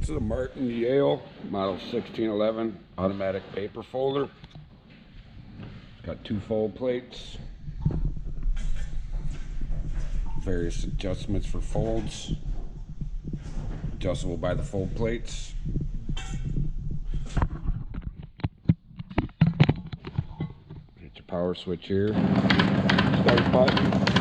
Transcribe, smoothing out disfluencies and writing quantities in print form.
This is a Martin Yale model 1611 automatic paper folder. It's got 2 fold plates, various adjustments for folds, adjustable by the fold plates. Get your power switch here, start button.